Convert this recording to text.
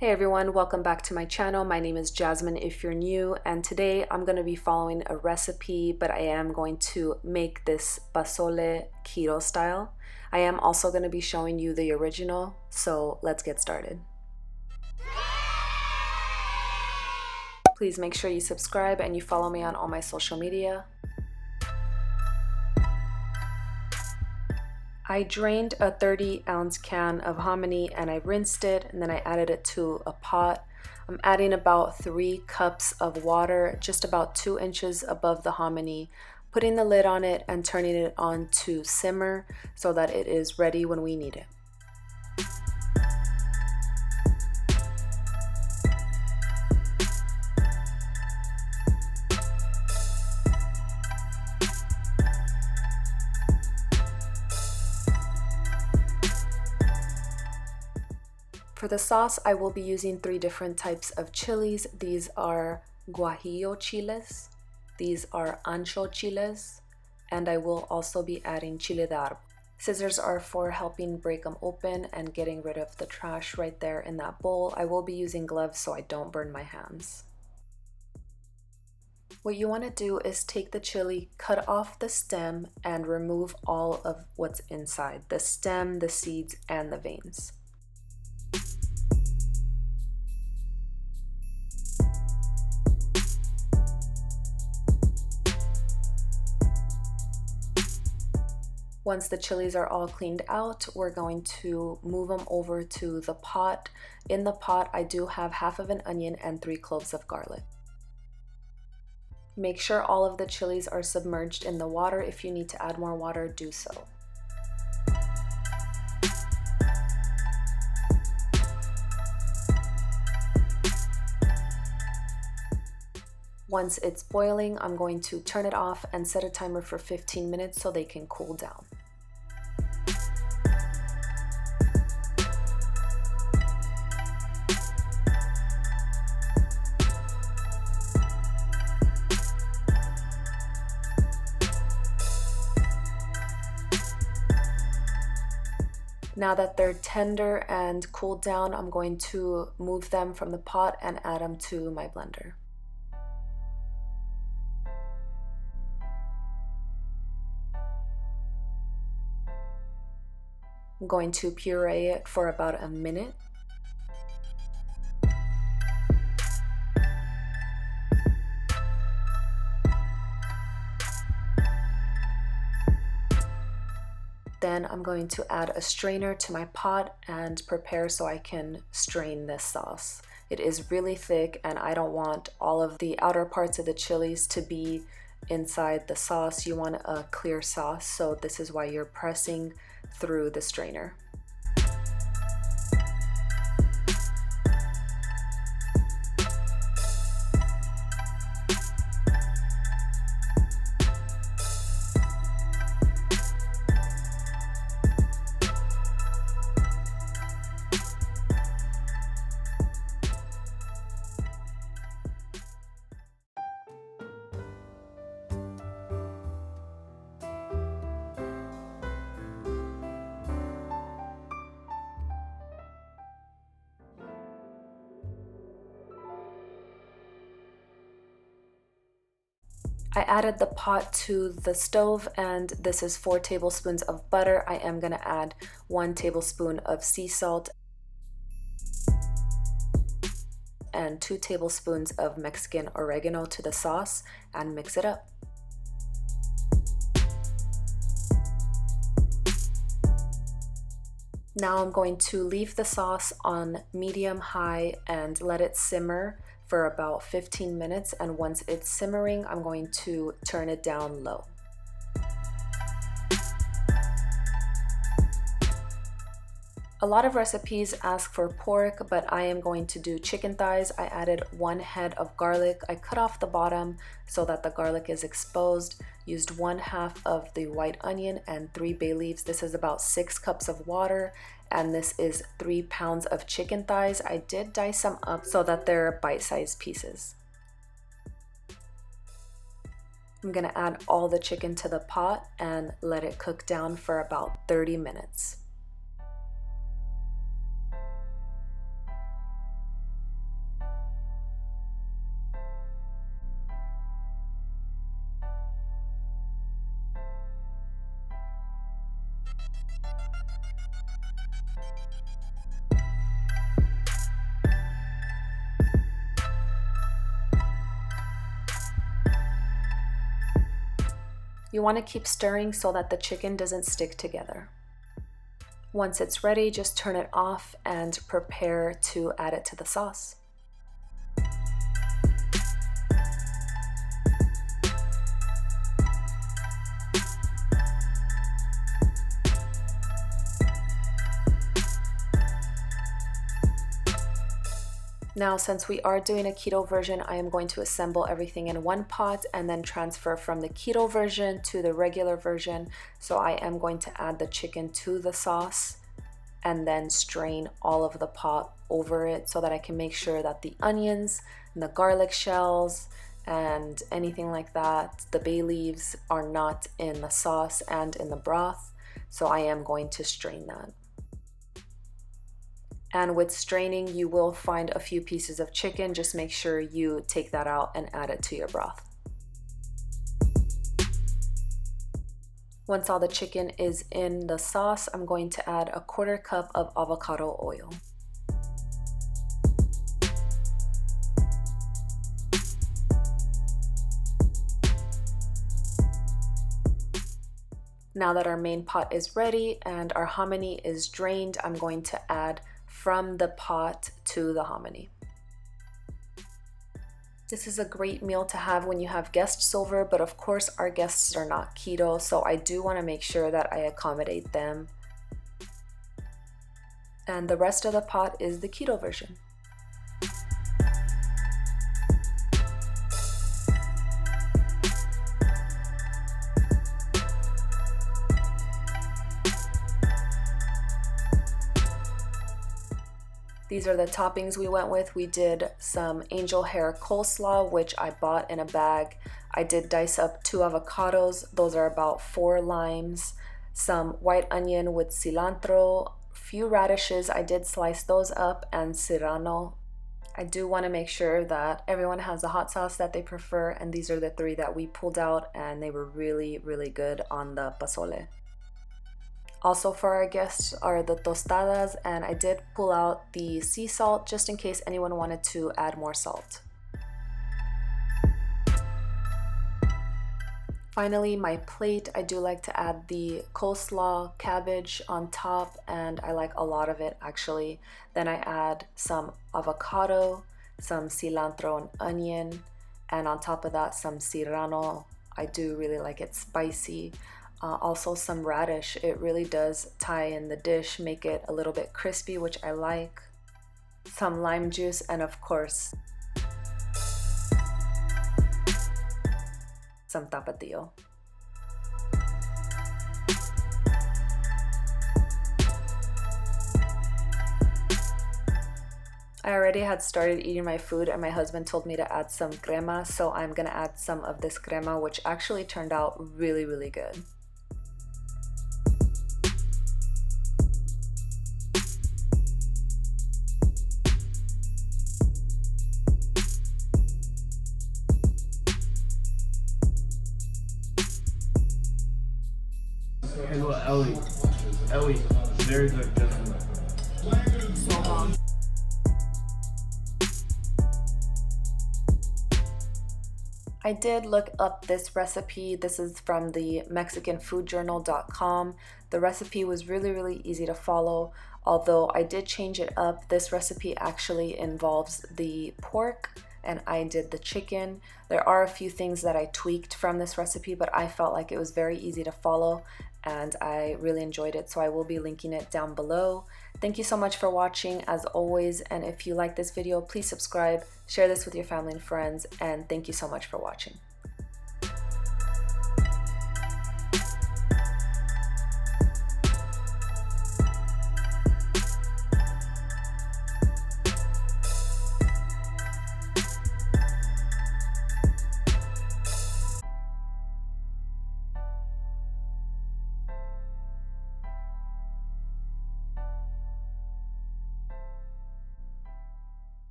Hey everyone, welcome back to my channel. My name is Jasmine if you're new, and today I'm going to be following a recipe, but I am going to make this Posole keto style. I am also going to be showing you the original, so let's get started. Please make sure you subscribe and you follow me on all my social media. I drained a 30-ounce can of hominy and I rinsed it, and then I added it to a pot. I'm adding about 3 cups of water, just about 2 inches above the hominy, putting the lid on it and turning it on to simmer so that it is ready when we need it. For the sauce, I will be using 3 different types of chilies. These are guajillo chiles, these are ancho chiles, and I will also be adding chile de árbol. Scissors are for helping break them open and getting rid of the trash right there in that bowl. I will be using gloves so I don't burn my hands. What you want to do is take the chili, cut off the stem, and remove all of what's inside, the stem, the seeds, and the veins. Once the chilies are all cleaned out, we're going to move them over to the pot. In the pot, I do have half of an onion and 3 cloves of garlic. Make sure all of the chilies are submerged in the water. If you need to add more water, do so. Once it's boiling, I'm going to turn it off and set a timer for 15 minutes so they can cool down. Now that they're tender and cooled down, I'm going to move them from the pot and add them to my blender. I'm going to puree it for about a minute. Then I'm going to add a strainer to my pot and prepare so I can strain this sauce. It is really thick and I don't want all of the outer parts of the chilies to be inside the sauce. You want a clear sauce, so this is why you're pressing through the strainer. I added the pot to the stove, and this is 4 tablespoons of butter. I am going to add 1 tablespoon of sea salt and 2 tablespoons of Mexican oregano to the sauce and mix it up. Now I'm going to leave the sauce on medium-high and let it simmer for about 15 minutes, and once it's simmering, I'm going to turn it down low. A lot of recipes ask for pork, but I am going to do chicken thighs. I added 1 head of garlic. I cut off the bottom so that the garlic is exposed. Used 1/2 of the white onion and 3 bay leaves. This is about 6 cups of water, and this is 3 pounds of chicken thighs. I did dice them up so that they're bite-sized pieces. I'm gonna add all the chicken to the pot and let it cook down for about 30 minutes. You want to keep stirring so that the chicken doesn't stick together. Once it's ready, just turn it off and prepare to add it to the sauce. Now, since we are doing a keto version, I am going to assemble everything in one pot and then transfer from the keto version to the regular version. So I am going to add the chicken to the sauce and then strain all of the pot over it so that I can make sure that the onions and the garlic shells and anything like that, the bay leaves, are not in the sauce and in the broth. So I am going to strain that. And with straining, you will find a few pieces of chicken. Just make sure you take that out and add it to your broth. Once all the chicken is in the sauce, I'm going to add a 1/4 cup of avocado oil. Now that our main pot is ready and our hominy is drained, I'm going to add from the pot to the hominy. This is a great meal to have when you have guests over, but of course our guests are not keto, so I do want to make sure that I accommodate them. And the rest of the pot is the keto version. These are the toppings we went with. We did some angel hair coleslaw, which I bought in a bag. I did dice up 2 avocados. Those are about 4 limes. Some white onion with cilantro, few radishes. I did slice those up, and serrano. I do want to make sure that everyone has the hot sauce that they prefer, and these are the 3 that we pulled out, and they were really, really good on the posole. Also for our guests are the tostadas, and I did pull out the sea salt just in case anyone wanted to add more salt. Finally, my plate, I do like to add the coleslaw cabbage on top, and I like a lot of it actually. Then I add some avocado, some cilantro and onion, and on top of that some serrano. I do really like it spicy. Also some radish. It really does tie in the dish, make it a little bit crispy, which I like. Some lime juice, and of course some tapatio. I already had started eating my food and my husband told me to add some crema, so I'm gonna add some of this crema, which actually turned out really, really good. Hello, Ellie, very good, definitely. So long. I did look up this recipe. This is from the MexicanFoodJournal.com. The recipe was really, really easy to follow. Although I did change it up, this recipe actually involves the pork and I did the chicken. There are a few things that I tweaked from this recipe, but I felt like it was very easy to follow and I really enjoyed it, so I will be linking it down below. Thank you so much for watching as always, and if you like this video, please subscribe, share this with your family and friends, and thank you so much for watching.